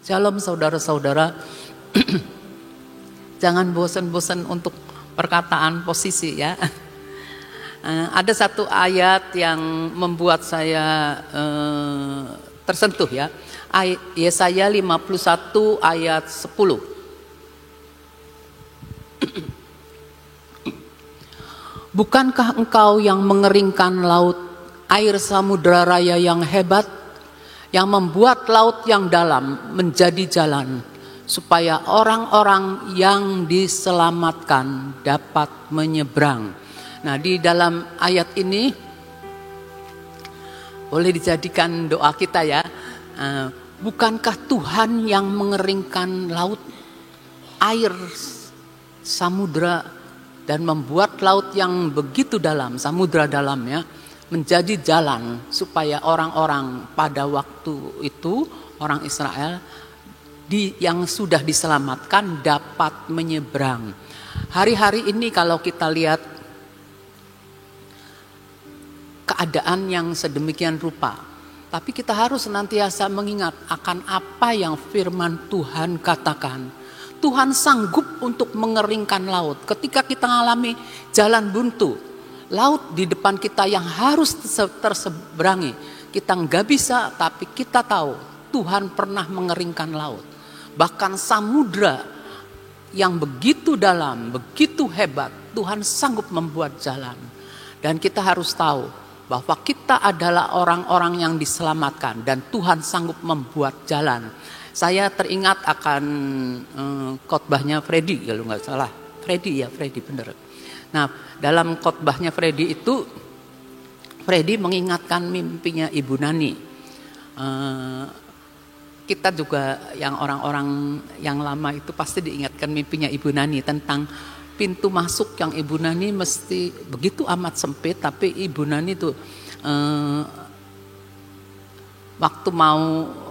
Shalom saudara-saudara. Jangan bosan-bosan untuk perkataan posisi ya. Ada satu ayat yang membuat saya tersentuh ya. Yesaya 51 ayat 10. Bukankah engkau yang mengeringkan laut, air samudera raya yang hebat, yang membuat laut yang dalam menjadi jalan, supaya orang-orang yang diselamatkan dapat menyeberang. Nah, di dalam ayat ini boleh dijadikan doa kita ya. Bukankah Tuhan yang mengeringkan laut, air samudera, dan membuat laut yang begitu dalam, samudera dalam ya, menjadi jalan supaya orang-orang pada waktu itu, orang Israel yang sudah diselamatkan dapat menyeberang. Hari-hari ini kalau kita lihat keadaan yang sedemikian rupa, tapi kita harus senantiasa mengingat akan apa yang firman Tuhan katakan. Tuhan sanggup untuk mengeringkan laut. Ketika kita mengalami jalan buntu, laut di depan kita yang harus terseberangi, kita nggak bisa, tapi kita tahu Tuhan pernah mengeringkan laut. Bahkan samudra yang begitu dalam, begitu hebat, Tuhan sanggup membuat jalan. Dan kita harus tahu bahwa kita adalah orang-orang yang diselamatkan dan Tuhan sanggup membuat jalan. Saya teringat akan khotbahnya Freddy kalau nggak salah. Freddy bener. Nah, dalam khotbahnya Freddy itu, Freddy mengingatkan mimpinya Ibu Nani. Kita juga yang orang-orang yang lama itu pasti diingatkan mimpinya Ibu Nani tentang pintu masuk yang Ibu Nani mesti begitu amat sempit, tapi Ibu Nani tuh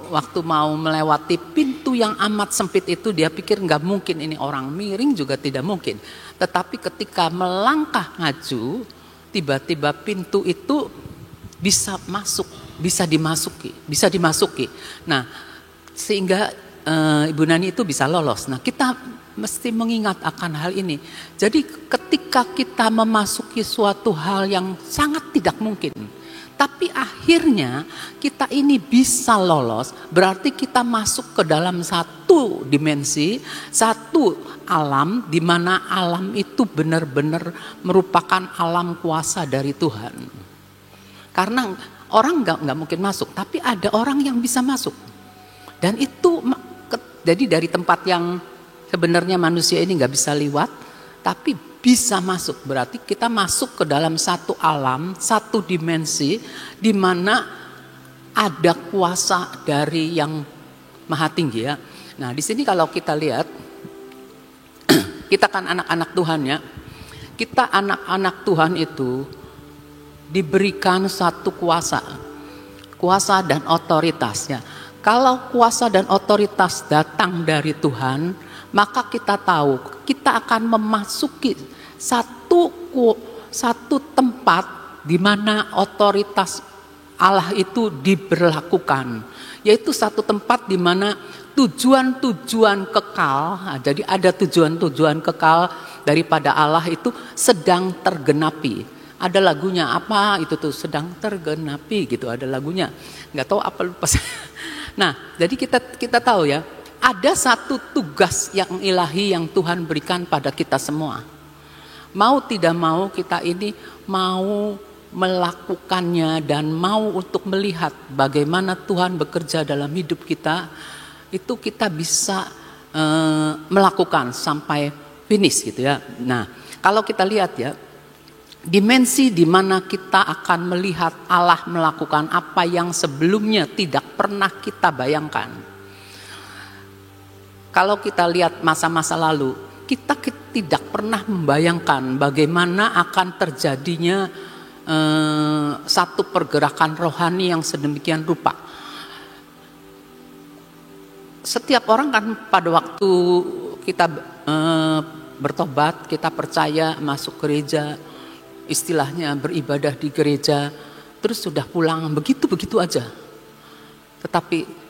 waktu mau melewati pintu yang amat sempit itu, dia pikir nggak mungkin ini orang miring juga tidak mungkin. Tetapi ketika melangkah maju, tiba-tiba pintu itu bisa dimasuki. Nah, sehingga Ibu Nani itu bisa lolos. Nah, kita mesti mengingat akan hal ini. Jadi ketika kita memasuki suatu hal yang sangat tidak mungkin, tapi akhirnya kita ini bisa lolos, berarti kita masuk ke dalam satu dimensi, satu alam, di mana alam itu benar-benar merupakan alam kuasa dari Tuhan. Karena orang nggak mungkin masuk, tapi ada orang yang bisa masuk. Dan itu jadi dari tempat yang sebenarnya manusia ini nggak bisa lewat, tapi bisa masuk. Berarti kita masuk ke dalam satu alam, satu dimensi, di mana ada kuasa dari yang maha tinggi ya. Nah, di sini kalau kita lihat, kita kan anak-anak Tuhan ya. Kita anak-anak Tuhan itu diberikan satu kuasa dan otoritas ya. Kalau kuasa dan otoritas datang dari Tuhan, maka kita tahu kita akan memasuki satu tempat di mana otoritas Allah itu diberlakukan, yaitu satu tempat di mana tujuan-tujuan kekal. Nah, jadi ada tujuan-tujuan kekal daripada Allah itu sedang tergenapi. Ada lagunya apa itu tuh, sedang tergenapi gitu, ada lagunya. Nggak tahu apa, lupa. Nah, jadi kita tahu ya, ada satu tugas yang ilahi yang Tuhan berikan pada kita semua. Mau tidak mau kita ini mau melakukannya dan mau untuk melihat bagaimana Tuhan bekerja dalam hidup kita, itu kita bisa melakukan sampai finish gitu ya. Nah, kalau kita lihat ya, dimensi di mana kita akan melihat Allah melakukan apa yang sebelumnya tidak pernah kita bayangkan. Kalau kita lihat masa-masa lalu, kita tidak pernah membayangkan bagaimana akan terjadinya satu pergerakan rohani yang sedemikian rupa. Setiap orang kan pada waktu kita bertobat, kita percaya, masuk gereja, istilahnya beribadah di gereja, terus sudah pulang begitu aja. Tetapi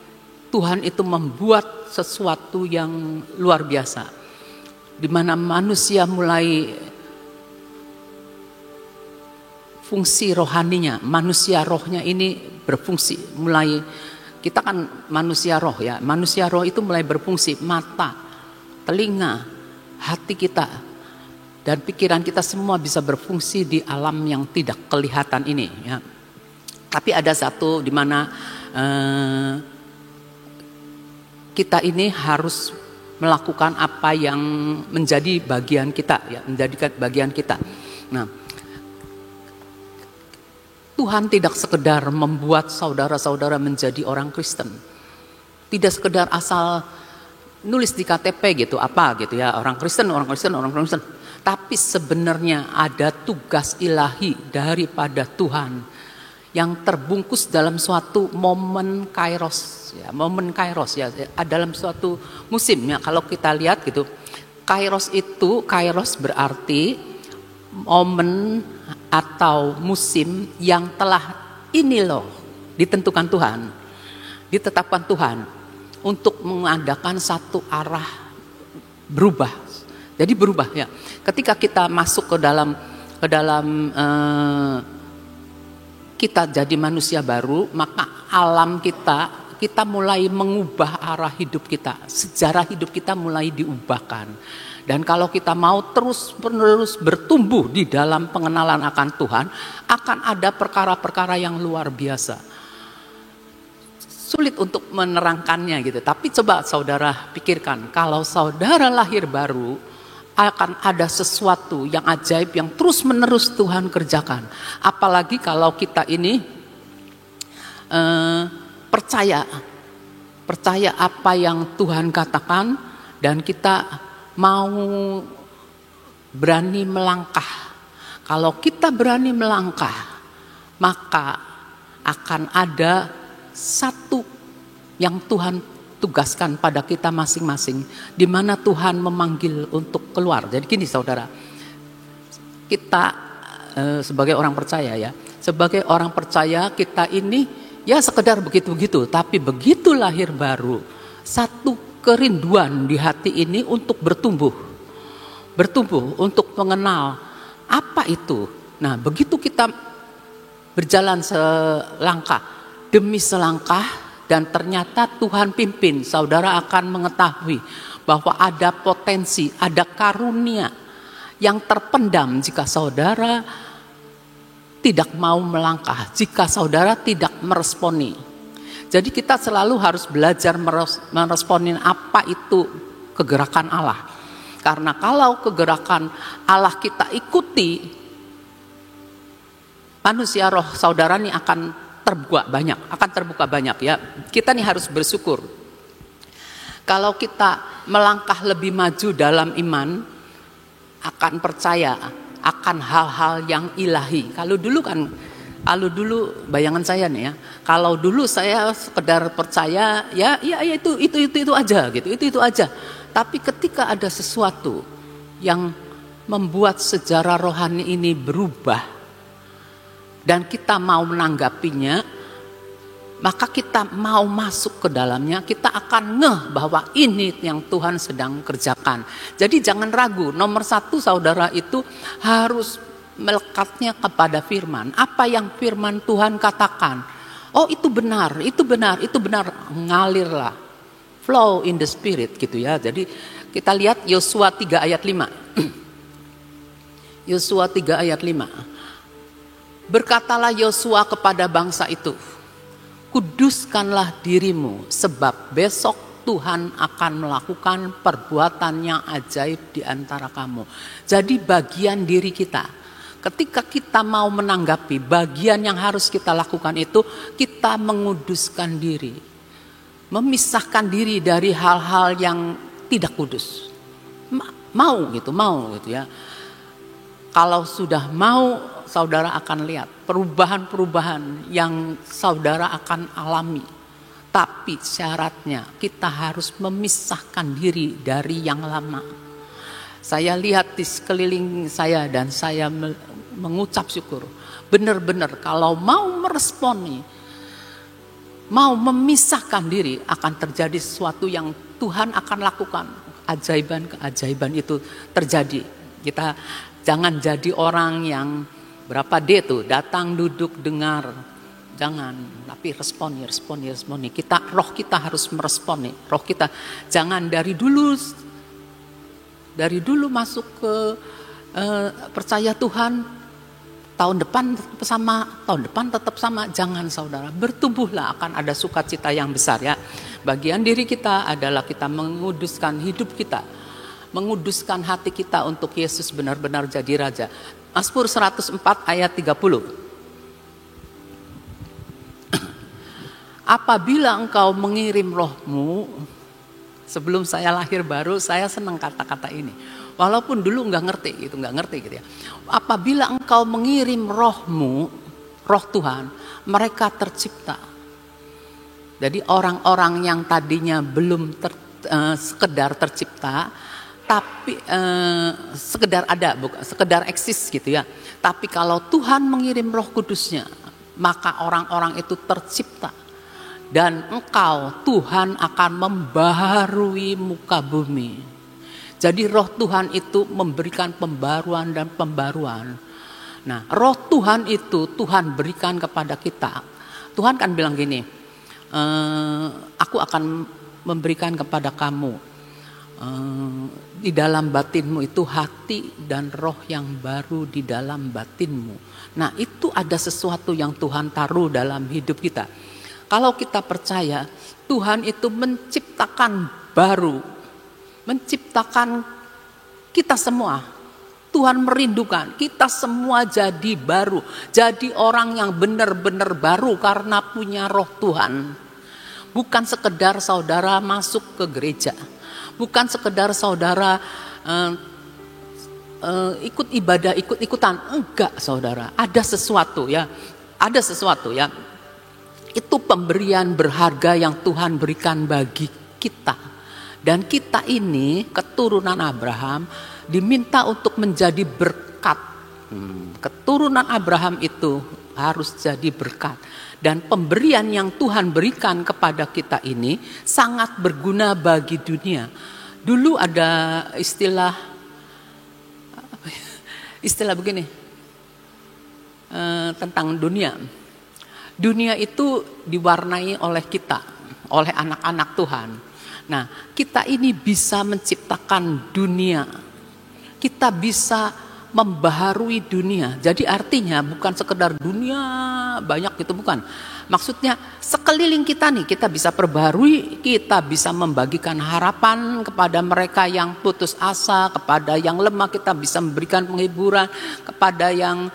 Tuhan itu membuat sesuatu yang luar biasa, di mana manusia mulai fungsi rohaninya, manusia rohnya ini berfungsi, mulai kita kan manusia roh ya, manusia roh itu mulai berfungsi, mata, telinga, hati kita, dan pikiran kita semua bisa berfungsi di alam yang tidak kelihatan ini ya. Tapi ada satu di mana kita ini harus melakukan apa yang menjadi bagian kita ya, menjadikan bagian kita. Nah, Tuhan tidak sekedar membuat saudara-saudara menjadi orang Kristen. Tidak sekedar asal nulis di KTP gitu apa gitu ya, orang Kristen, orang Kristen, orang Kristen. Tapi sebenarnya ada tugas ilahi daripada Tuhan yang terbungkus dalam suatu momen kairos ya, momen kairos ya, dalam suatu musim ya. Kalau kita lihat gitu, kairos berarti momen atau musim yang telah ini loh ditentukan Tuhan, ditetapkan Tuhan untuk mengadakan satu arah berubah. Jadi berubah ya. Ketika kita masuk ke dalam kita jadi manusia baru, maka alam kita mulai mengubah arah hidup kita, sejarah hidup kita mulai diubahkan. Dan kalau kita mau terus-menerus bertumbuh di dalam pengenalan akan Tuhan, akan ada perkara-perkara yang luar biasa. Sulit untuk menerangkannya gitu. Tapi coba saudara pikirkan, kalau saudara lahir baru, akan ada sesuatu yang ajaib yang terus-menerus Tuhan kerjakan. Apalagi kalau kita ini percaya apa yang Tuhan katakan, dan kita mau berani melangkah. Kalau kita berani melangkah, maka akan ada satu yang Tuhan tugaskan pada kita masing-masing, di mana Tuhan memanggil untuk keluar. Jadi gini saudara, kita sebagai orang percaya ya, sebagai orang percaya kita ini ya sekedar begitu-begitu, tapi begitu lahir baru, satu kerinduan di hati ini untuk bertumbuh untuk mengenal apa itu. Nah, begitu kita berjalan selangkah demi selangkah dan ternyata Tuhan pimpin, saudara akan mengetahui bahwa ada potensi, ada karunia yang terpendam jika saudara tidak mau melangkah, jika saudara tidak meresponi. Jadi kita selalu harus belajar meresponin apa itu kegerakan Allah. Karena kalau kegerakan Allah kita ikuti, manusia roh saudara nih akan terbuka banyak ya. Kita nih harus bersyukur. Kalau kita melangkah lebih maju dalam iman, akan percaya akan hal-hal yang ilahi. Kalau dulu bayangan saya nih ya, kalau dulu saya sekedar percaya ya itu aja gitu, itu aja. Tapi ketika ada sesuatu yang membuat sejarah rohani ini berubah dan kita mau menanggapinya, maka kita mau masuk ke dalamnya, kita akan ngeh bahwa ini yang Tuhan sedang kerjakan. Jadi jangan ragu, nomor satu saudara itu harus melekatnya kepada firman. Apa yang firman Tuhan katakan, oh itu benar, ngalirlah, flow in the spirit gitu ya. Jadi kita lihat Yosua 3 ayat 5. Yosua 3 ayat 5. Berkatalah Yosua kepada bangsa itu, kuduskanlah dirimu, sebab besok Tuhan akan melakukan perbuatan yang ajaib di antara kamu. Jadi bagian diri kita, ketika kita mau menanggapi, bagian yang harus kita lakukan itu kita menguduskan diri, memisahkan diri dari hal-hal yang tidak kudus. Mau gitu ya. Kalau sudah mau, saudara akan lihat perubahan-perubahan yang saudara akan alami. Tapi syaratnya kita harus memisahkan diri dari yang lama. Saya lihat di sekeliling saya dan saya mengucap syukur. Benar-benar kalau mau meresponi mau memisahkan diri, akan terjadi sesuatu yang Tuhan akan lakukan. Keajaiban itu terjadi. Kita jangan jadi orang yang berapa D tuh, datang, duduk, dengar. Jangan, tapi responi. Roh kita harus meresponi. Roh kita jangan dari dulu masuk ke percaya Tuhan, tahun depan tetap sama. Jangan saudara, bertumbuhlah, akan ada sukacita yang besar ya. Bagian diri kita adalah kita menguduskan hidup kita, menguduskan hati kita untuk Yesus benar-benar jadi Raja. Mazmur 104 ayat 30. Apabila engkau mengirim rohmu, sebelum saya lahir baru saya senang kata-kata ini. Walaupun dulu nggak ngerti gitu ya. Apabila engkau mengirim rohmu, roh Tuhan, mereka tercipta. Jadi orang-orang yang tadinya belum sekedar tercipta, tapi sekedar ada, bukan sekedar eksis gitu ya. Tapi kalau Tuhan mengirim Roh Kudusnya, maka orang-orang itu tercipta. Dan engkau, Tuhan akan membaharui muka bumi. Jadi roh Tuhan itu memberikan pembaruan dan pembaruan. Nah, roh Tuhan itu Tuhan berikan kepada kita. Tuhan kan bilang gini, aku akan memberikan kepada kamu di dalam batinmu itu hati dan roh yang baru di dalam batinmu. Nah, itu ada sesuatu yang Tuhan taruh dalam hidup kita. Kalau kita percaya, Tuhan itu menciptakan baru, menciptakan kita semua. Tuhan merindukan kita semua jadi baru, jadi orang yang benar-benar baru karena punya roh Tuhan. Bukan sekedar saudara masuk ke gereja, bukan sekedar saudara ikut ibadah, ikut-ikutan. Enggak saudara, ada sesuatu ya. Itu pemberian berharga yang Tuhan berikan bagi kita. Dan kita ini keturunan Abraham diminta untuk menjadi berkat. Keturunan Abraham itu harus jadi berkat. Dan pemberian yang Tuhan berikan kepada kita ini sangat berguna bagi dunia. Dulu ada istilah begini tentang dunia. Dunia itu diwarnai oleh kita, oleh anak-anak Tuhan. Nah, kita ini bisa menciptakan dunia. Kita bisa membaharui dunia. Jadi artinya bukan sekedar dunia banyak gitu, bukan. Maksudnya sekeliling kita nih kita bisa perbaharui, kita bisa membagikan harapan kepada mereka yang putus asa, kepada yang lemah kita bisa memberikan penghiburan, kepada yang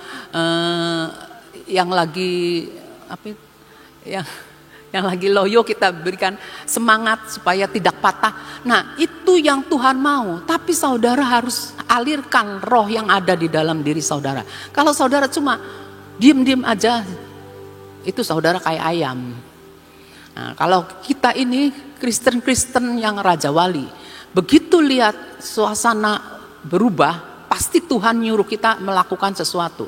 lagi yang lagi loyo kita berikan semangat supaya tidak patah. Nah, itu yang Tuhan mau. Tapi saudara harus alirkan roh yang ada di dalam diri saudara. Kalau saudara cuma diem-diem aja, itu saudara kayak ayam. Nah, kalau kita ini Kristen-Kristen yang Raja Wali, begitu lihat suasana berubah, pasti Tuhan nyuruh kita melakukan sesuatu.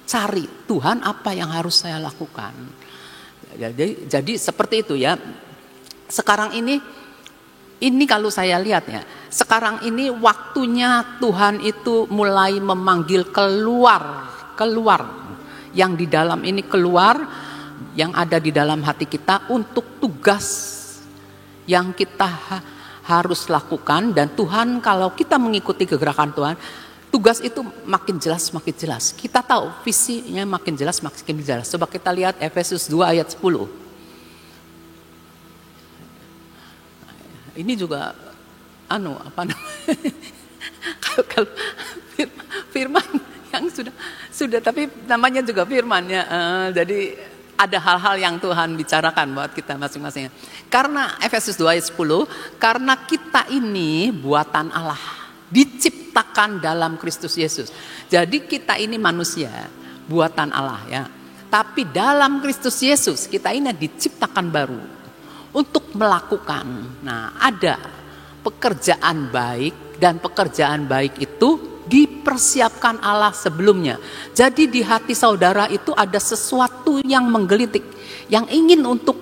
Cari Tuhan, apa yang harus saya lakukan. Jadi seperti itu ya. Sekarang ini kalau saya lihat ya, sekarang ini waktunya Tuhan itu mulai memanggil keluar yang di dalam ini, keluar yang ada di dalam hati kita untuk tugas yang kita harus lakukan. Dan Tuhan, kalau kita mengikuti kegerakan Tuhan, tugas itu makin jelas. Kita tahu visinya makin jelas. Coba kita lihat Efesus 2 ayat 10. Ini juga kalau firman yang sudah tapi namanya juga firman ya. Jadi ada hal-hal yang Tuhan bicarakan buat kita masing-masing. Karena Efesus 2 ayat 10, karena kita ini buatan Allah, diciptakan dalam Kristus Yesus. Jadi kita ini manusia, buatan Allah ya. Tapi dalam Kristus Yesus kita ini diciptakan baru untuk melakukan. Nah, ada pekerjaan baik, dan pekerjaan baik itu dipersiapkan Allah sebelumnya. Jadi di hati saudara itu ada sesuatu yang menggelitik, yang ingin untuk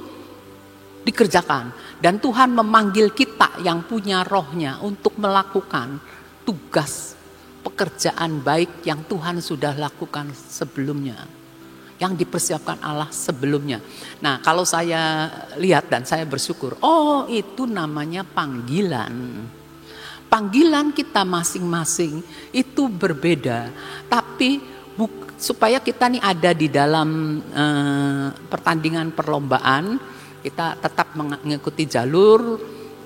dikerjakan. Dan Tuhan memanggil kita yang punya rohnya untuk melakukan tugas pekerjaan baik yang Tuhan sudah lakukan sebelumnya, yang dipersiapkan Allah sebelumnya. Nah, kalau saya lihat dan saya bersyukur, oh itu namanya panggilan. Panggilan kita masing-masing itu berbeda, tapi supaya kita nih ada di dalam pertandingan perlombaan, kita tetap mengikuti jalur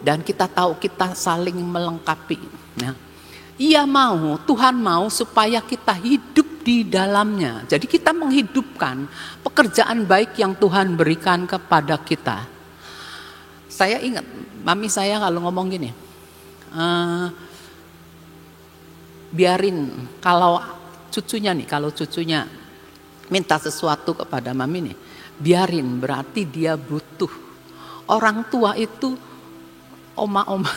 dan kita tahu kita saling melengkapi. Nah, Tuhan mau supaya kita hidup di dalamnya. Jadi kita menghidupkan pekerjaan baik yang Tuhan berikan kepada kita. Saya ingat mami saya kalau ngomong gini, biarin kalau cucunya minta sesuatu kepada mami nih, biarin, berarti dia butuh. Orang tua itu oma-oma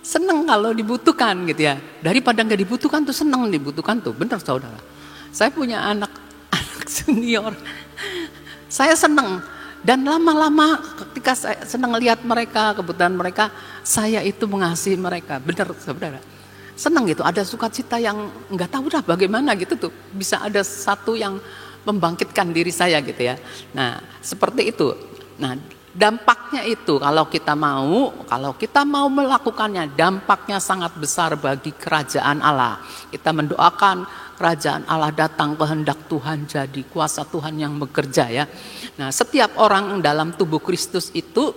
seneng kalau dibutuhkan gitu ya. Daripada nggak dibutuhkan tuh seneng dibutuhkan tuh. Benar saudara. Saya punya anak senior. Saya seneng. Dan lama-lama ketika saya seneng lihat mereka, kebutuhan mereka, saya itu mengasihi mereka. Benar saudara. Seneng gitu. Ada sukacita yang nggak tahu dah bagaimana gitu tuh. Bisa ada satu yang membangkitkan diri saya gitu ya. Nah seperti itu. Nah dampaknya itu kalau kita mau melakukannya, dampaknya sangat besar bagi kerajaan Allah. Kita mendoakan kerajaan Allah datang, kehendak Tuhan jadi, kuasa Tuhan yang bekerja ya. Nah setiap orang dalam tubuh Kristus itu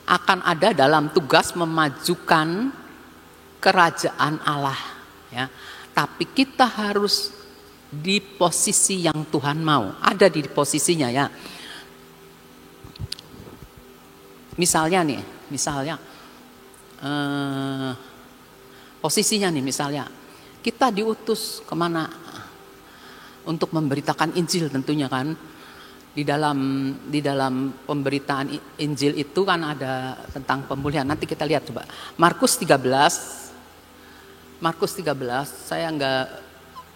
akan ada dalam tugas memajukan kerajaan Allah ya. Tapi kita harus di posisi yang Tuhan mau, ada di posisinya ya. Misalnya posisinya nih, misalnya kita diutus kemana untuk memberitakan Injil tentunya kan. Di dalam pemberitaan Injil itu kan ada tentang pemulihan. Nanti kita lihat coba Markus 13, saya enggak,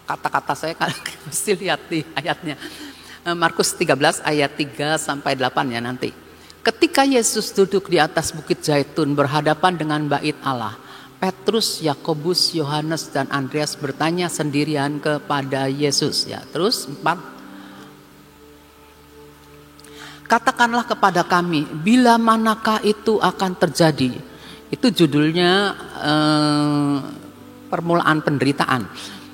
kata-kata saya kan mesti lihat di ayatnya. Markus 13 ayat 3 sampai 8 ya nanti. Ketika Yesus duduk di atas bukit Zaitun berhadapan dengan bait Allah, Petrus, Yakobus, Yohanes dan Andreas bertanya sendirian kepada Yesus ya. Terus 4, katakanlah kepada kami, bila manakah itu akan terjadi? Itu judulnya permulaan penderitaan.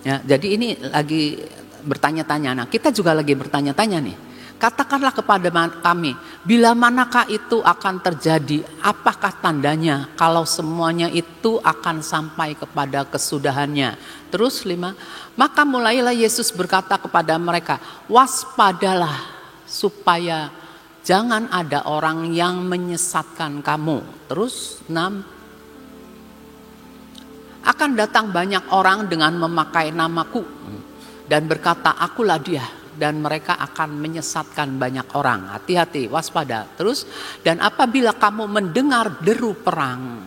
Ya, jadi ini lagi bertanya-tanya. Nah, kita juga lagi bertanya-tanya nih. Katakanlah kepada kami, bila manakah itu akan terjadi? Apakah tandanya kalau semuanya itu akan sampai kepada kesudahannya? Terus 5, maka mulailah Yesus berkata kepada mereka, waspadalah supaya jangan ada orang yang menyesatkan kamu. Terus 6, akan datang banyak orang dengan memakai namaku dan berkata, akulah dia. Dan mereka akan menyesatkan banyak orang. Hati-hati, waspada. Terus, dan apabila kamu mendengar deru perang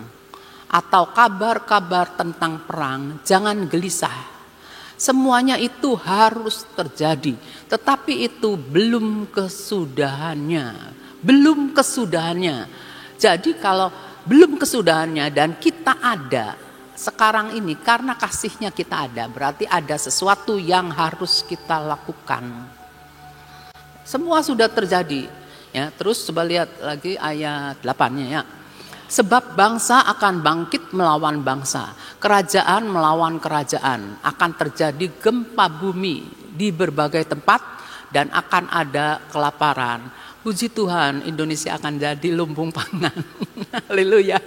atau kabar-kabar tentang perang, jangan gelisah. Semuanya itu harus terjadi, tetapi itu belum kesudahannya. Belum kesudahannya. Jadi kalau belum kesudahannya dan kita ada sekarang ini, karena kasihnya kita ada, berarti ada sesuatu yang harus kita lakukan. Semua sudah terjadi ya. Terus coba lihat lagi ayat 8-nya ya. Sebab bangsa akan bangkit melawan bangsa, kerajaan melawan kerajaan, akan terjadi gempa bumi di berbagai tempat dan akan ada kelaparan. Puji Tuhan, Indonesia akan jadi lumbung pangan. Haleluya.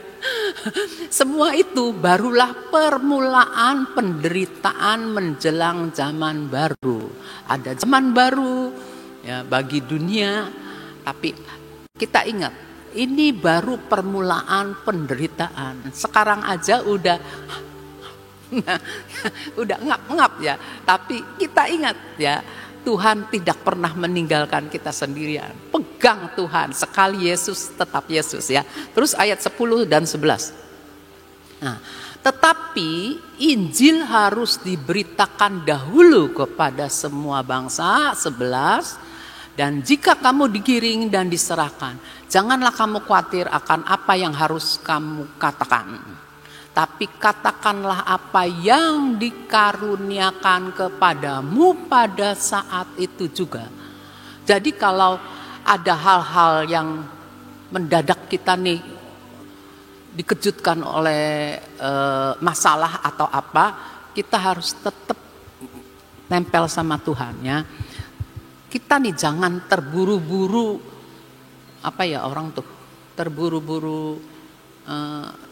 Semua itu barulah permulaan penderitaan menjelang zaman baru. Ada zaman baru ya bagi dunia, tapi kita ingat ini baru permulaan penderitaan. Sekarang aja udah ngap-ngap ya, tapi kita ingat ya, Tuhan tidak pernah meninggalkan kita sendirian. Pegang Tuhan, sekali Yesus tetap Yesus ya. Terus ayat 10 dan 11. Nah, tetapi Injil harus diberitakan dahulu kepada semua bangsa. 11. Dan jika kamu digiring dan diserahkan, janganlah kamu khawatir akan apa yang harus kamu katakan. Tapi katakanlah apa yang dikaruniakan kepadamu pada saat itu juga. Jadi kalau ada hal-hal yang mendadak kita nih dikejutkan oleh masalah atau apa, kita harus tetap nempel sama Tuhan ya. Kita nih jangan terburu-buru, apa ya orang tuh, terburu-buru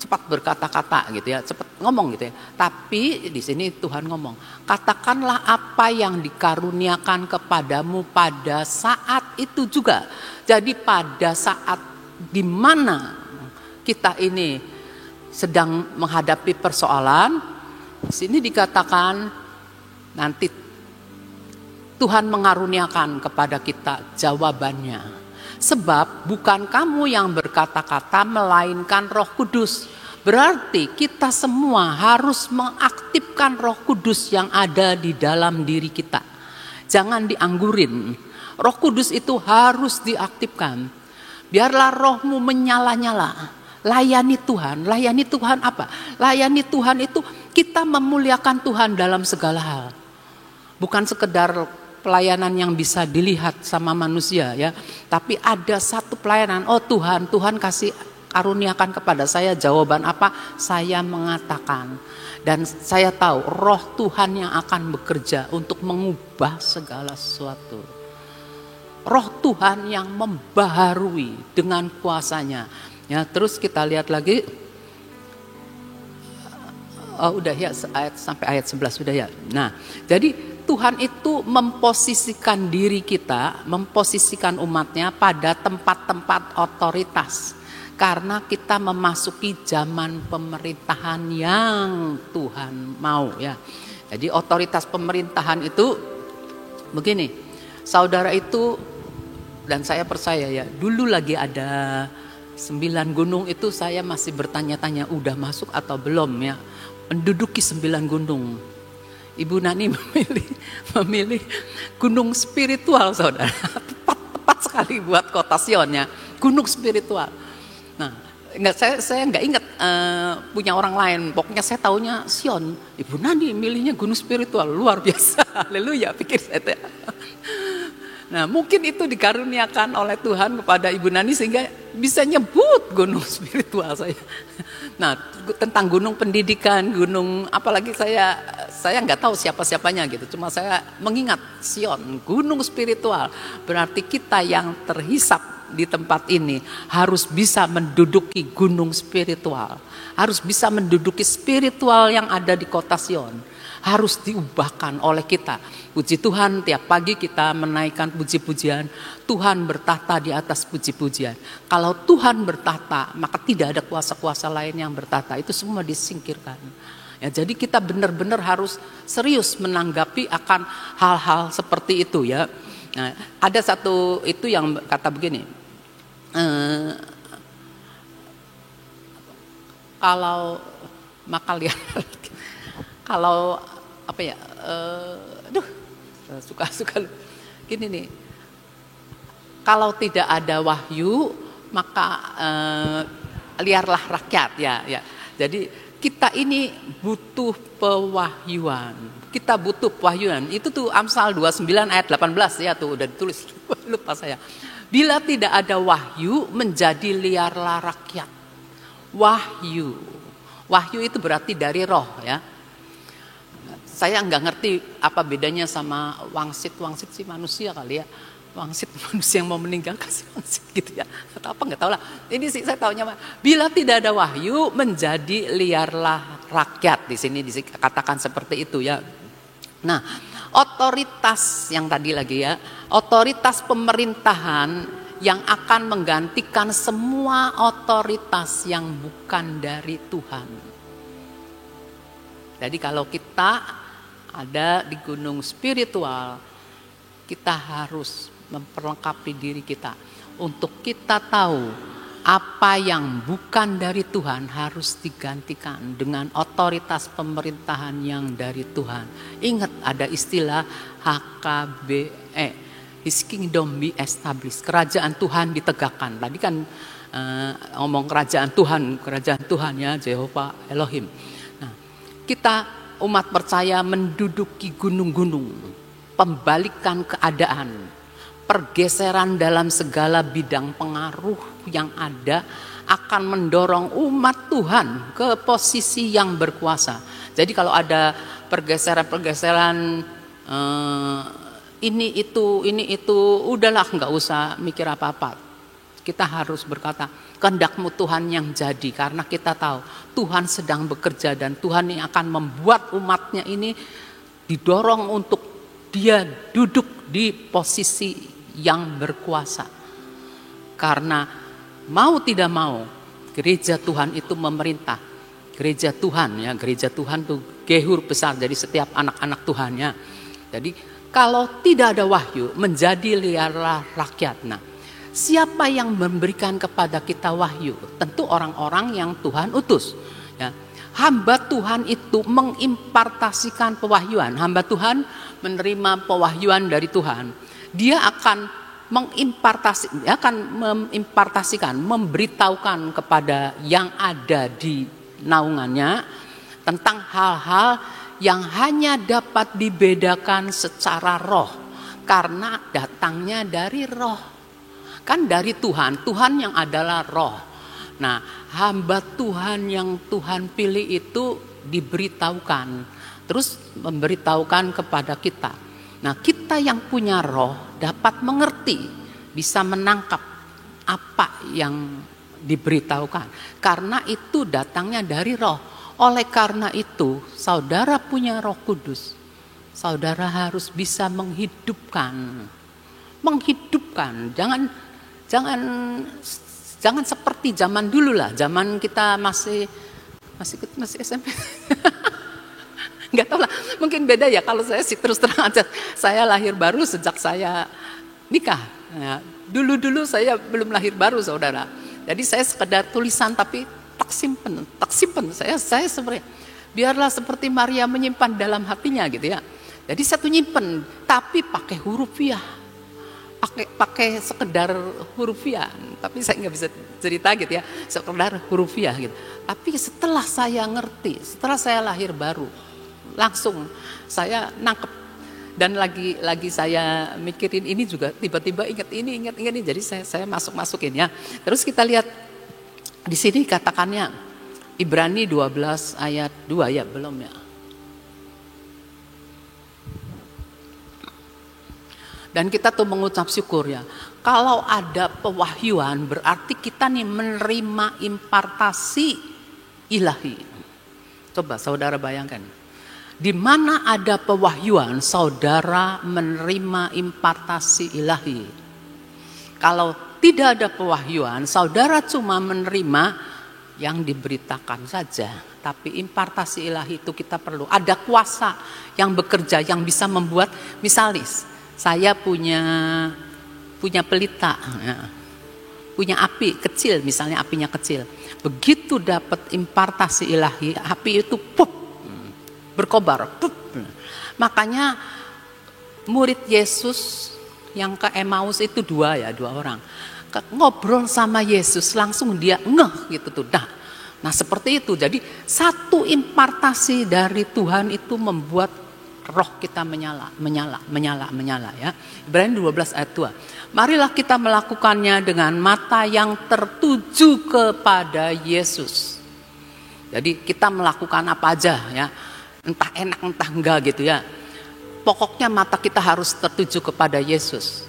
cepat berkata-kata gitu ya, cepat ngomong gitu ya. Tapi di sini Tuhan ngomong, katakanlah apa yang dikaruniakan kepadamu pada saat itu juga. Jadi pada saat di mana kita ini sedang menghadapi persoalan, di sini dikatakan nanti Tuhan mengaruniakan kepada kita jawabannya. Sebab bukan kamu yang berkata-kata melainkan Roh Kudus. Berarti kita semua harus mengaktifkan Roh Kudus yang ada di dalam diri kita. Jangan dianggurin. Roh Kudus itu harus diaktifkan. Biarlah rohmu menyala-nyala. Layani Tuhan. Layani Tuhan apa? Layani Tuhan itu kita memuliakan Tuhan dalam segala hal. Bukan sekedar pelayanan yang bisa dilihat sama manusia ya, tapi ada satu pelayanan, oh Tuhan kasih karuniakan kepada saya jawaban apa, saya mengatakan, dan saya tahu roh Tuhan yang akan bekerja untuk mengubah segala sesuatu. Roh Tuhan yang membaharui dengan kuasanya ya. Terus kita lihat lagi, udah ya sampai ayat 11 sudah ya. Nah jadi Tuhan itu memposisikan diri kita, memposisikan umatnya pada tempat-tempat otoritas. Karena kita memasuki zaman pemerintahan yang Tuhan mau ya. Jadi otoritas pemerintahan itu begini, saudara itu dan saya percaya ya, dulu lagi ada 9 gunung itu saya masih bertanya-tanya udah masuk atau belum ya. Menduduki 9 gunung. Ibu Nani memilih gunung spiritual saudara. Tepat sekali buat kota Sionnya. Gunung spiritual. Nah, saya nggak ingat punya orang lain. Pokoknya saya taunya Sion. Ibu Nani milihnya gunung spiritual. Luar biasa. Haleluya pikir saya. Nah mungkin itu dikaruniakan oleh Tuhan kepada Ibu Nani sehingga bisa nyebut gunung spiritual saya. Nah tentang gunung pendidikan, gunung apalagi saya nggak tahu siapa-siapanya gitu. Cuma saya mengingat Sion, gunung spiritual. Berarti kita yang terhisap di tempat ini harus bisa menduduki gunung spiritual. Harus bisa menduduki spiritual yang ada di kota Sion. Harus diubahkan oleh kita. Puji Tuhan tiap pagi kita menaikkan puji-pujian. Tuhan bertahta di atas puji-pujian. Kalau Tuhan bertahta maka tidak ada kuasa-kuasa lain yang bertahta. Itu semua disingkirkan. Ya, jadi kita benar-benar harus serius menanggapi akan hal-hal seperti itu ya. Nah, ada satu itu yang kata begini. Kalau maka lihat kalau apa ya, suka gini nih, kalau tidak ada wahyu maka liarlah rakyat ya. Jadi kita ini butuh pewahyuan, kita butuh pewahyuan. Itu tuh Amsal 29 ayat 18 ya tuh udah ditulis, lupa saya. Bila tidak ada wahyu menjadi liarlah rakyat. Wahyu itu berarti dari roh ya. Saya nggak ngerti apa bedanya sama wangsit si manusia kali ya. Wangsit manusia yang mau meninggal kasih wangsit gitu ya. Atau apa nggak tahu lah. Ini sih saya taunya bila tidak ada wahyu menjadi liarlah rakyat. Di sini dikatakan seperti itu ya. Nah, otoritas yang tadi lagi ya, otoritas pemerintahan yang akan menggantikan semua otoritas yang bukan dari Tuhan. Jadi kalau kita ada di gunung spiritual, kita harus memperlengkapi diri kita untuk kita tahu apa yang bukan dari Tuhan harus digantikan dengan otoritas pemerintahan yang dari Tuhan. Ingat ada istilah HKBE, His kingdom be established. Kerajaan Tuhan ditegakkan. Tadi kan ngomong kerajaan Tuhan ya, Jehovah Elohim. Nah, kita umat percaya menduduki gunung-gunung, pembalikan keadaan, pergeseran dalam segala bidang pengaruh yang ada akan mendorong umat Tuhan ke posisi yang berkuasa. Jadi kalau ada pergeseran-pergeseran ini itu udahlah, nggak usah mikir apa-apa. Kita harus berkata, kehendak-Mu Tuhan yang jadi, karena kita tahu Tuhan sedang bekerja dan Tuhan yang akan membuat umatnya ini didorong untuk dia duduk di posisi yang berkuasa. Karena mau tidak mau, gereja Tuhan itu memerintah. Gereja Tuhan itu gehur besar, jadi setiap anak-anak Tuhan ya. Jadi kalau tidak ada wahyu, menjadi liarlah rakyat. Nah, siapa yang memberikan kepada kita wahyu? Tentu orang-orang yang Tuhan utus. Ya. Hamba Tuhan itu mengimpartasikan pewahyuan. Hamba Tuhan menerima pewahyuan dari Tuhan. Dia akan mengimpartasikan, memberitahukan kepada yang ada di naungannya tentang hal-hal yang hanya dapat dibedakan secara roh, karena datangnya dari roh. Kan dari Tuhan yang adalah roh. Nah, hamba Tuhan yang Tuhan pilih itu diberitahukan, terus memberitahukan kepada kita. Nah, kita yang punya roh dapat mengerti, bisa menangkap apa yang diberitahukan, karena itu datangnya dari roh. Oleh karena itu, saudara punya Roh Kudus, saudara harus bisa menghidupkan. Jangan seperti zaman dulu lah, zaman kita masih SMP. Nggak tahu lah, mungkin beda ya. Kalau saya sih terus terang aja, saya lahir baru sejak saya nikah. Ya, dulu saya belum lahir baru, saudara. Jadi saya sekedar tulisan tapi tak simpen. Saya sebenarnya biarlah seperti Maria menyimpan dalam hatinya gitu ya. Jadi saya tuh nyimpen, tapi pakai hurufiah. Pakai sekedar hurufiah, tapi saya nggak bisa cerita gitu ya, sekedar hurufiah gitu. Tapi setelah saya ngerti, setelah saya lahir baru, langsung saya nangkep. Dan lagi saya mikirin ini juga, tiba-tiba ingat ini, jadi saya masukin ya. Terus kita lihat di sini katakannya Ibrani 12 ayat 2 ya, belum ya. Dan kita tuh mengucap syukur ya. Kalau ada pewahyuan berarti kita nih menerima impartasi ilahi. Coba saudara bayangkan. Di mana ada pewahyuan, saudara menerima impartasi ilahi. Kalau tidak ada pewahyuan, saudara cuma menerima yang diberitakan saja. Tapi impartasi ilahi itu kita perlu. Ada kuasa yang bekerja, yang bisa membuat, misalnya saya punya pelita, ya, punya api kecil, misalnya apinya kecil. Begitu dapat impartasi ilahi, api itu berkobar. Makanya murid Yesus yang ke Emmaus itu dua orang. Ngobrol sama Yesus langsung dia ngeh gitu tuh. Nah seperti itu. Jadi satu impartasi dari Tuhan itu membuat roh kita menyala ya. Ibrani 12 ayat 2. Marilah kita melakukannya dengan mata yang tertuju kepada Yesus. Jadi kita melakukan apa aja ya. Entah enak entah enggak gitu ya. Pokoknya mata kita harus tertuju kepada Yesus.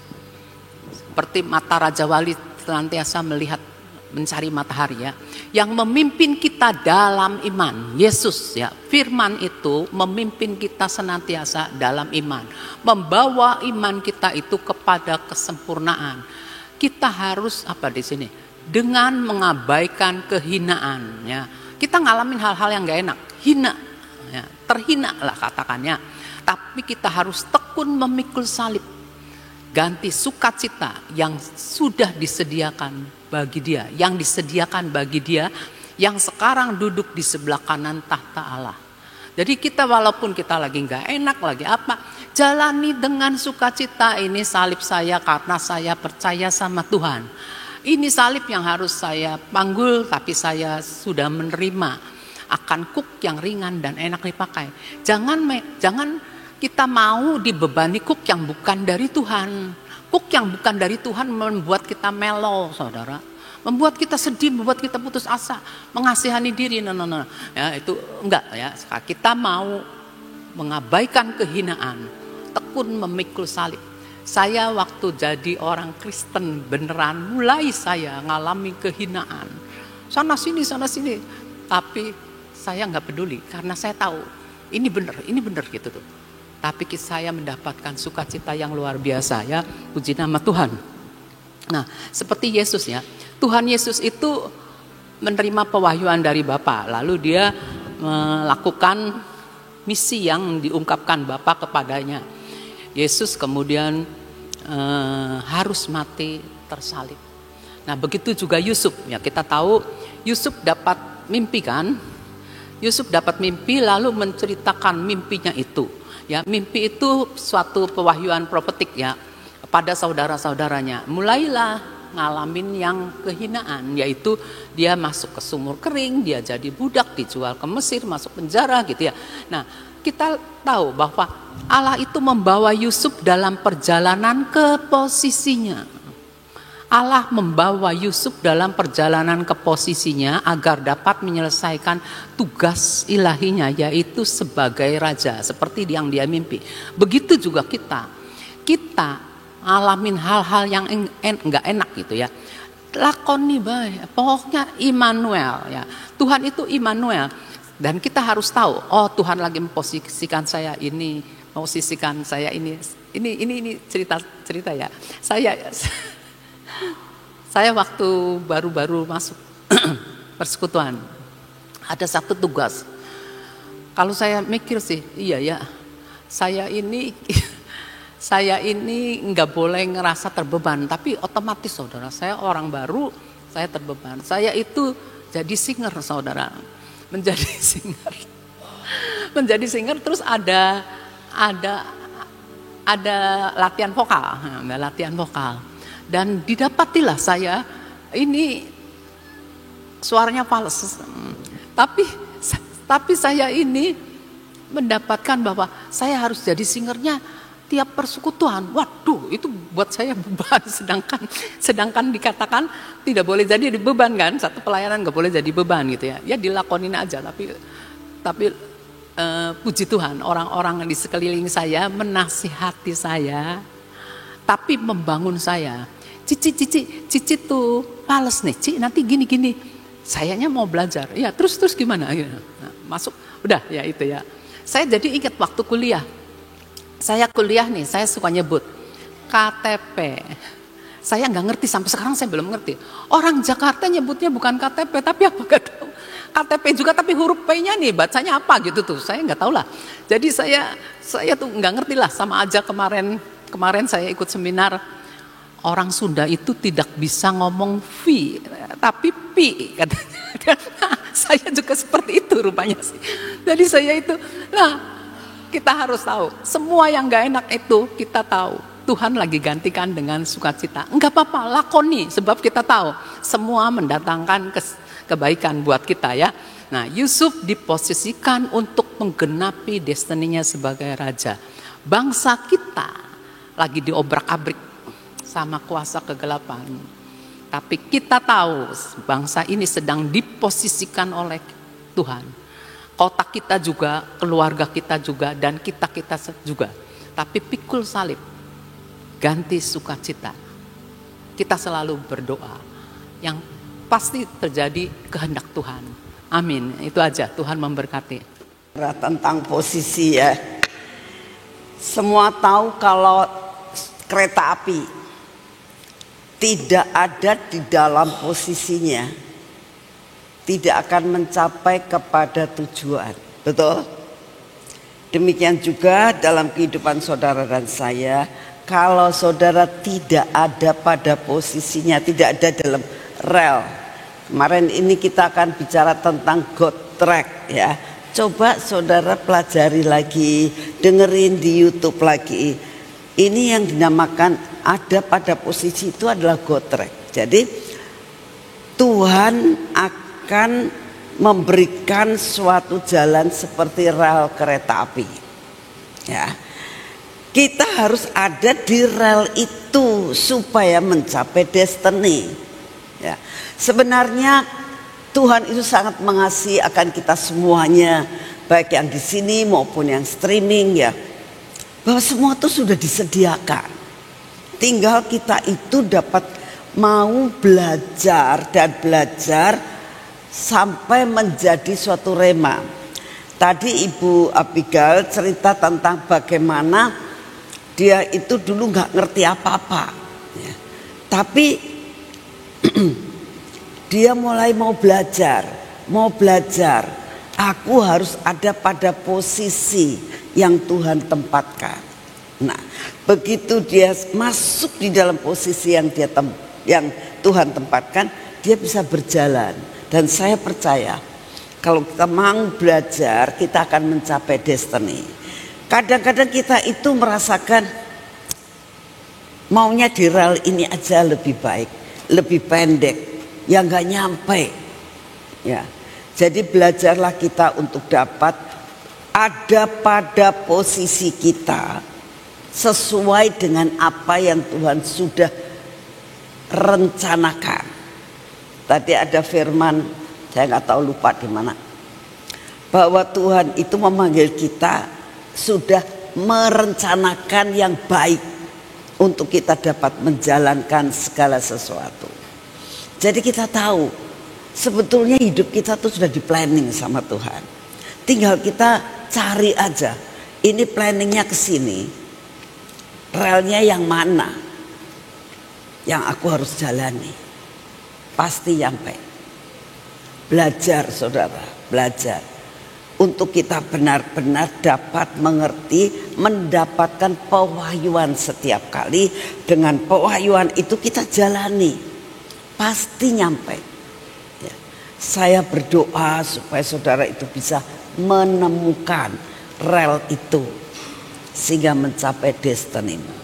Seperti mata Raja Wali senantiasa mencari matahari ya. Yang memimpin kita dalam iman. Yesus ya. Firman itu memimpin kita senantiasa dalam iman. Membawa iman kita itu kepada kesempurnaan. Kita harus apa di sini? Dengan mengabaikan kehinaan ya. Kita ngalamin hal-hal yang gak enak. Hina ya. Terhina lah katakannya. Tapi kita harus tekun memikul salib. Ganti sukacita yang sudah disediakan bagi dia, yang disediakan bagi dia, yang sekarang duduk di sebelah kanan tahta Allah. Jadi kita walaupun kita lagi nggak enak, lagi apa, jalani dengan sukacita. Ini salib saya karena saya percaya sama Tuhan. Ini salib yang harus saya panggul, tapi saya sudah menerima akan kuk yang ringan dan enak dipakai. Jangan kita mau dibebani kuk yang bukan dari Tuhan. Kuk yang bukan dari Tuhan membuat kita melo, saudara. Membuat kita sedih, membuat kita putus asa, mengasihani diri, ya itu enggak ya. Kita mau mengabaikan kehinaan, tekun memikul salib. Saya waktu jadi orang Kristen beneran, mulai saya ngalami kehinaan, sana sini, tapi saya nggak peduli karena saya tahu ini benar gitu tuh. Tapi saya mendapatkan sukacita yang luar biasa ya, puji nama Tuhan. Nah, seperti Yesus ya. Tuhan Yesus itu menerima pewahyuan dari Bapa, lalu dia melakukan misi yang diungkapkan Bapa kepadanya. Yesus kemudian harus mati tersalib. Nah, begitu juga Yusuf ya, kita tahu Yusuf dapat mimpi kan? Yusuf dapat mimpi lalu menceritakan mimpinya itu. Ya, mimpi itu suatu pewahyuan profetik ya pada saudara-saudaranya. Mulailah ngalamin yang kehinaan, yaitu dia masuk ke sumur kering, dia jadi budak, dijual ke Mesir, masuk penjara gitu ya. Nah, kita tahu bahwa Allah itu membawa Yusuf dalam perjalanan ke posisinya. Allah membawa Yusuf dalam perjalanan ke posisinya agar dapat menyelesaikan tugas ilahinya, yaitu sebagai raja, seperti yang dia mimpi. Begitu juga kita alamin hal-hal yang enggak enak gitu ya. Lakoni bae, pokoknya Immanuel ya. Tuhan itu Immanuel dan kita harus tahu, oh Tuhan lagi memposisikan saya ini, memposisikan saya ini. Ini cerita ya. Saya waktu baru-baru masuk persekutuan ada satu tugas. Kalau saya mikir sih, iya ya. Saya ini nggak boleh ngerasa terbeban, tapi otomatis saudara, saya orang baru, saya terbeban. Saya itu jadi singer saudara, menjadi singer terus ada latihan vokal, dan didapatilah saya ini suaranya fals, tapi saya ini mendapatkan bahwa saya harus jadi singernya tiap persekutuan. Waduh, itu buat saya beban. Sedangkan dikatakan tidak boleh jadi beban kan, satu pelayanan nggak boleh jadi beban gitu ya. Ya dilakonin aja, tapi puji Tuhan, orang-orang di sekeliling saya menasihati saya, tapi membangun saya. Cici tuh males nih, Ci nanti gini. Sayanya mau belajar. Ya terus gimana? Nah, masuk, udah ya itu ya. Saya jadi ingat waktu kuliah. Saya kuliah nih, saya suka nyebut KTP. Saya nggak ngerti, sampai sekarang saya belum ngerti. Orang Jakarta nyebutnya bukan KTP, tapi apa nggak tahu. KTP juga tapi huruf P-nya nih bacanya apa gitu tuh. Saya nggak tahu lah. Jadi saya tuh nggak ngerti lah, sama aja kemarin saya ikut seminar. Orang Sunda itu tidak bisa ngomong V, tapi Pi katanya. Saya juga seperti itu rupanya sih. Jadi saya itu, kita harus tahu, semua yang gak enak itu kita tahu Tuhan lagi gantikan dengan sukacita. Enggak apa-apa, lakoni, sebab kita tahu semua mendatangkan kebaikan buat kita ya. Nah, Yusuf diposisikan untuk menggenapi destininya sebagai raja. Bangsa kita lagi diobrak-abrik sama kuasa kegelapan. Tapi kita tahu bangsa ini sedang diposisikan oleh Tuhan. Kota kita juga, keluarga kita juga, dan kita juga. Tapi pikul salib, ganti sukacita. Kita selalu berdoa. Yang pasti terjadi kehendak Tuhan. Amin. Itu aja, Tuhan memberkati. Tentang posisi ya. Semua tahu kalau kereta api tidak ada di dalam posisinya, tidak akan mencapai kepada tujuan. Betul? Demikian juga dalam kehidupan saudara dan saya, kalau saudara tidak ada pada posisinya, tidak ada dalam rel. Kemarin ini kita akan bicara tentang God track ya. Coba saudara pelajari lagi, dengerin di YouTube lagi. Ini yang dinamakan ada pada posisi itu adalah God track. Jadi Tuhan akan memberikan suatu jalan seperti rel kereta api. Ya. Kita harus ada di rel itu supaya mencapai destiny. Ya. Sebenarnya Tuhan itu sangat mengasihi akan kita semuanya, baik yang di sini maupun yang streaming ya. Bahwa semua itu sudah disediakan. Tinggal kita itu dapat mau belajar dan belajar sampai menjadi suatu rema. Tadi Ibu Abigail cerita tentang bagaimana dia itu dulu nggak ngerti apa-apa, ya. Tapi dia mulai mau belajar. Aku harus ada pada posisi yang Tuhan tempatkan. Nah, begitu dia masuk di dalam posisi yang Tuhan tempatkan, dia bisa berjalan. Dan saya percaya kalau kita mau belajar, kita akan mencapai destiny. Kadang-kadang kita itu merasakan maunya di rel ini aja lebih baik, lebih pendek, yang gak nyampe. Ya, jadi belajarlah kita untuk dapat ada pada posisi kita sesuai dengan apa yang Tuhan sudah rencanakan. Tadi ada firman, saya nggak tahu lupa di mana, bahwa Tuhan itu memanggil kita sudah merencanakan yang baik untuk kita dapat menjalankan segala sesuatu. Jadi kita tahu sebetulnya hidup kita tuh sudah di planning sama Tuhan. Tinggal kita cari aja, ini planningnya ke sini, relnya yang mana yang aku harus jalani. Pasti nyampe. Belajar saudara, belajar untuk kita benar-benar dapat mengerti, mendapatkan pewahyuan setiap kali. Dengan pewahyuan itu kita jalani, pasti nyampe. Ya. Saya berdoa supaya saudara itu bisa menemukan rel itu sehingga mencapai destiny-mu.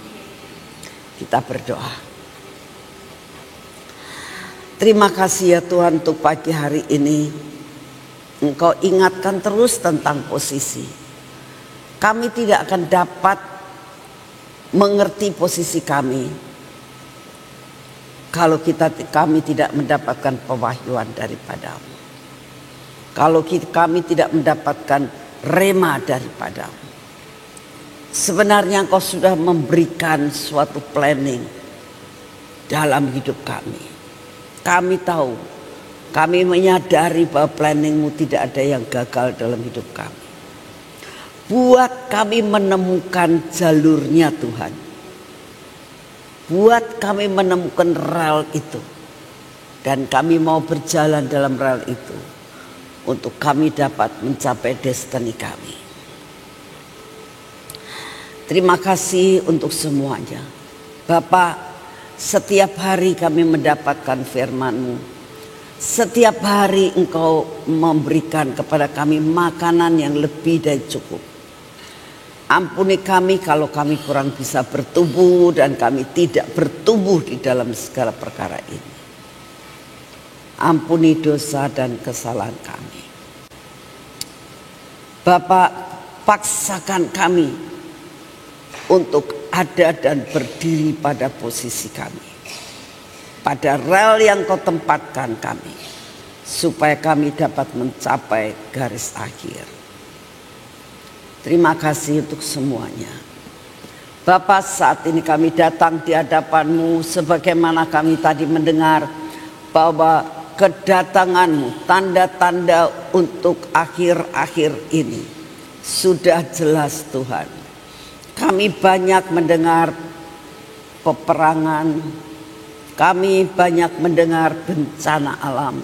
Kita berdoa. Terima kasih ya Tuhan untuk pagi hari ini. Engkau ingatkan terus tentang posisi. Kami tidak akan dapat mengerti posisi kami kalau kami tidak mendapatkan pewahyuan daripadamu. Kalau kami tidak mendapatkan rema daripadamu. Sebenarnya Engkau sudah memberikan suatu planning dalam hidup kami. Kami tahu, kami menyadari bahwa planningmu tidak ada yang gagal dalam hidup kami. Buat kami menemukan jalurnya Tuhan. Buat kami menemukan rel itu. Dan kami mau berjalan dalam rel itu. Untuk kami dapat mencapai destiny kami. Terima kasih untuk semuanya. Bapak, setiap hari kami mendapatkan firman-Mu. Setiap hari Engkau memberikan kepada kami makanan yang lebih dari cukup. Ampuni kami kalau kami kurang bisa bertumbuh dan kami tidak bertumbuh di dalam segala perkara ini. Ampuni dosa dan kesalahan kami. Bapak, paksakan kami untuk ada dan berdiri pada posisi kami, pada rel yang Kau tempatkan kami, supaya kami dapat mencapai garis akhir. Terima kasih untuk semuanya. Bapa, saat ini kami datang di hadapan-Mu sebagaimana kami tadi mendengar bahwa kedatangan-Mu, tanda-tanda untuk akhir-akhir ini sudah jelas Tuhan. Kami banyak mendengar peperangan, kami banyak mendengar bencana alam.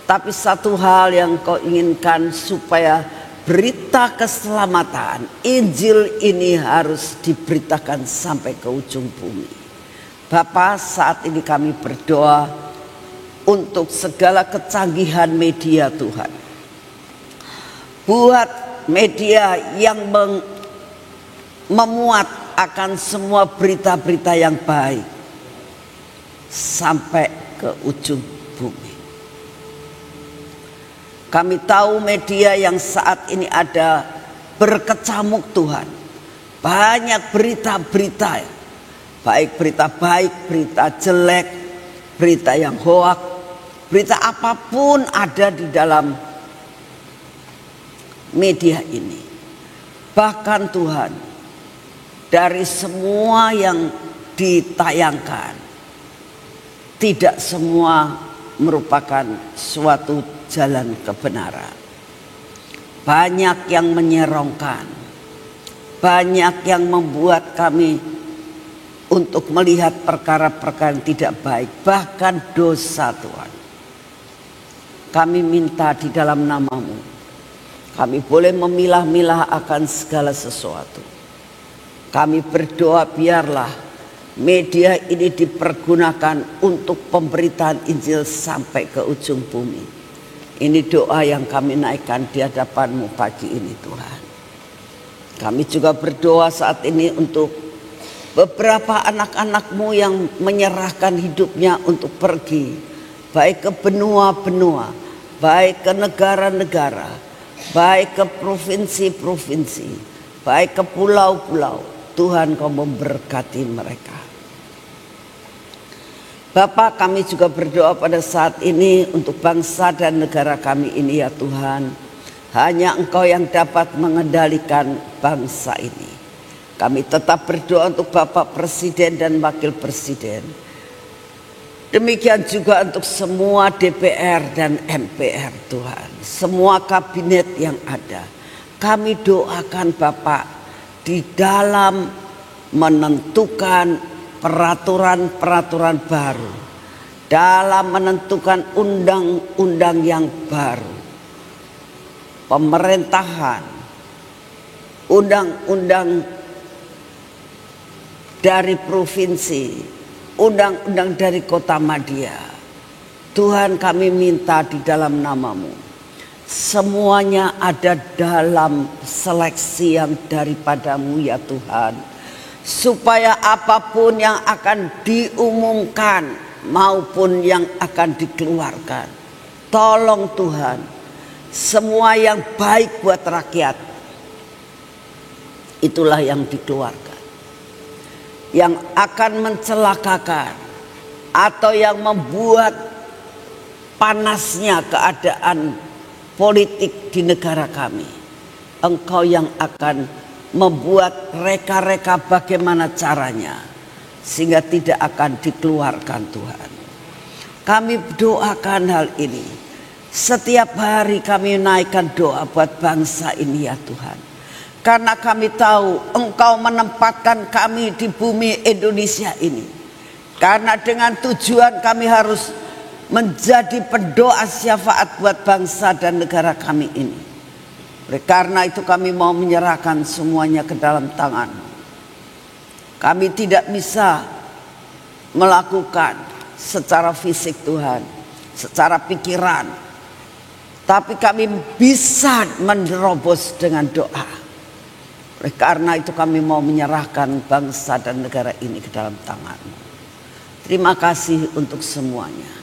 Tapi satu hal yang Kau inginkan supaya berita keselamatan, Injil ini harus diberitakan sampai ke ujung bumi. Bapa, saat ini kami berdoa untuk segala kecanggihan media Tuhan. buat media yang memuat akan semua berita-berita yang baik sampai ke ujung bumi. Kami tahu media yang saat ini ada berkecamuk Tuhan. Banyak berita-berita, baik berita baik, berita jelek, berita yang hoak, berita apapun ada di dalam media ini. Bahkan Tuhan, dari semua yang ditayangkan, tidak semua merupakan suatu jalan kebenaran. Banyak yang menyerongkan, banyak yang membuat kami untuk melihat perkara-perkara yang tidak baik, bahkan dosa Tuhan. Kami minta di dalam nama-Mu, kami boleh memilah-milah akan segala sesuatu. Kami berdoa biarlah media ini dipergunakan untuk pemberitaan Injil sampai ke ujung bumi. Ini doa yang kami naikkan di hadapan-Mu pagi ini Tuhan. Kami juga berdoa saat ini untuk beberapa anak-anak-Mu yang menyerahkan hidupnya untuk pergi. Baik ke benua-benua, baik ke negara-negara, baik ke provinsi-provinsi, baik ke pulau-pulau. Tuhan Kau memberkati mereka. Bapak, kami juga berdoa pada saat ini untuk bangsa dan negara kami ini ya Tuhan. Hanya Engkau yang dapat mengendalikan bangsa ini. Kami tetap berdoa untuk Bapak Presiden dan Wakil Presiden. Demikian juga untuk semua DPR dan MPR Tuhan. Semua kabinet yang ada. Kami doakan Bapak di dalam menentukan peraturan-peraturan baru, dalam menentukan undang-undang yang baru, pemerintahan, undang-undang dari provinsi, undang-undang dari kota Madia. Tuhan, kami minta di dalam nama-Mu, semuanya ada dalam seleksi yang daripada-Mu ya Tuhan. Supaya apapun yang akan diumumkan maupun yang akan dikeluarkan, tolong Tuhan, semua yang baik buat rakyat, itulah yang dikeluarkan. Yang akan mencelakakan atau yang membuat panasnya keadaan politik di negara kami, Engkau yang akan membuat reka-reka bagaimana caranya sehingga tidak akan dikeluarkan Tuhan. Kami doakan hal ini. Setiap hari kami naikkan doa buat bangsa ini ya Tuhan. Karena kami tahu Engkau menempatkan kami di bumi Indonesia ini. Karena dengan tujuan kami harus menjadi pendoa syafaat buat bangsa dan negara kami ini. Oleh karena itu kami mau menyerahkan semuanya ke dalam tangan. Kami tidak bisa melakukan secara fisik Tuhan, secara pikiran. Tapi kami bisa menerobos dengan doa. Oleh karena itu kami mau menyerahkan bangsa dan negara ini ke dalam tangan-Mu. Terima kasih untuk semuanya.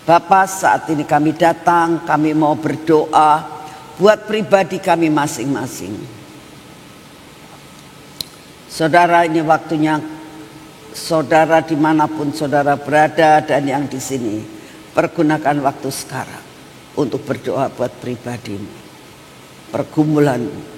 Bapak, saat ini kami datang, kami mau berdoa buat pribadi kami masing-masing. Saudara, ini waktunya saudara dimanapun saudara berada dan yang di sini, pergunakan waktu sekarang untuk berdoa buat pribadimu, pergumulanmu.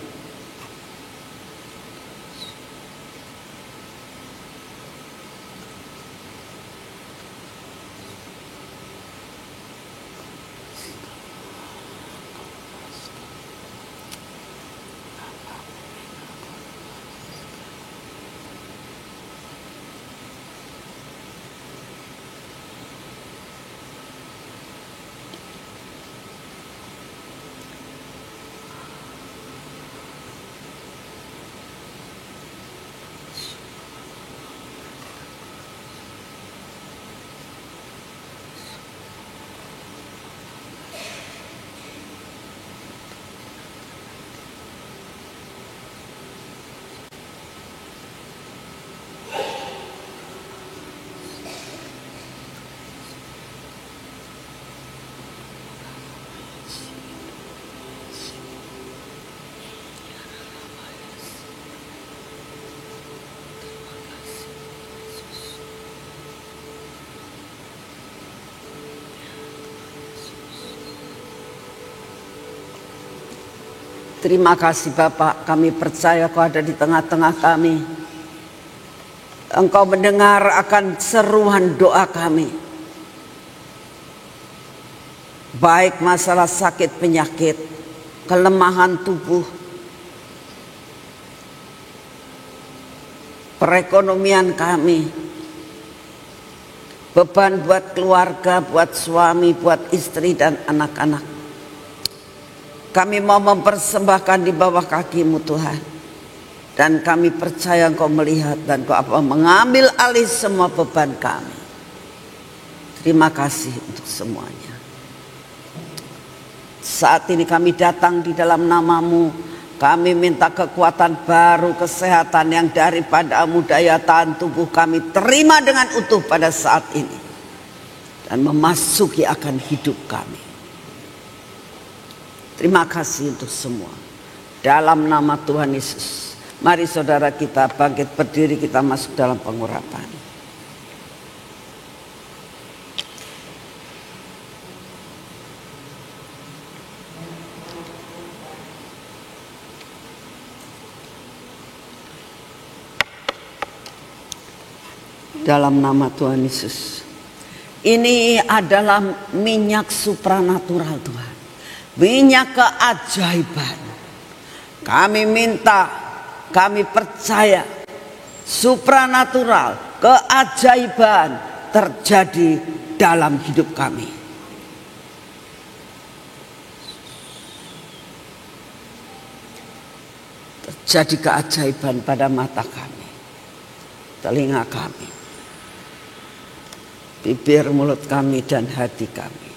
Terima kasih Bapak, kami percaya Kau ada di tengah-tengah kami. Engkau mendengar akan seruan doa kami. Baik masalah sakit penyakit, kelemahan tubuh, perekonomian kami, beban buat keluarga, buat suami, buat istri dan anak-anak. Kami mau mempersembahkan di bawah kaki-Mu Tuhan. Dan kami percaya Engkau melihat dan Engkau mengambil alih semua beban kami. Terima kasih untuk semuanya. Saat ini kami datang di dalam nama-Mu. Kami minta kekuatan baru, kesehatan yang daripada-Mu, daya tahan tubuh kami terima dengan utuh pada saat ini. Dan memasuki akan hidup kami. Terima kasih untuk semua. Dalam nama Tuhan Yesus. Mari saudara kita bangkit berdiri, kita masuk dalam pengurapan. Dalam nama Tuhan Yesus. Ini adalah minyak supranatural Tuhan. Minyak keajaiban. Kami minta, kami percaya supranatural, keajaiban terjadi dalam hidup kami. Terjadi keajaiban pada mata kami, telinga kami, bibir, mulut kami dan hati kami.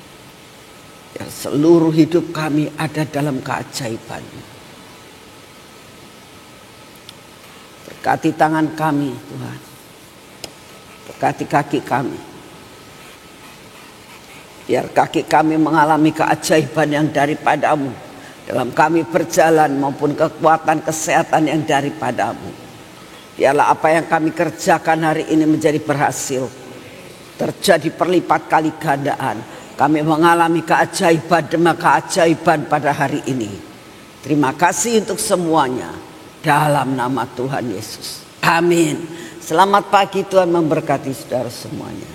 Ya, seluruh hidup kami ada dalam keajaiban. Berkati tangan kami Tuhan, berkati kaki kami. Biar kaki kami mengalami keajaiban yang daripada-Mu dalam kami berjalan maupun kekuatan kesehatan yang daripada-Mu. Biarlah apa yang kami kerjakan hari ini menjadi berhasil. Terjadi perlipat kali gandaan. Kami mengalami keajaiban demi keajaiban pada hari ini. Terima kasih untuk semuanya. Dalam nama Tuhan Yesus. Amin. Selamat pagi, Tuhan memberkati saudara semuanya.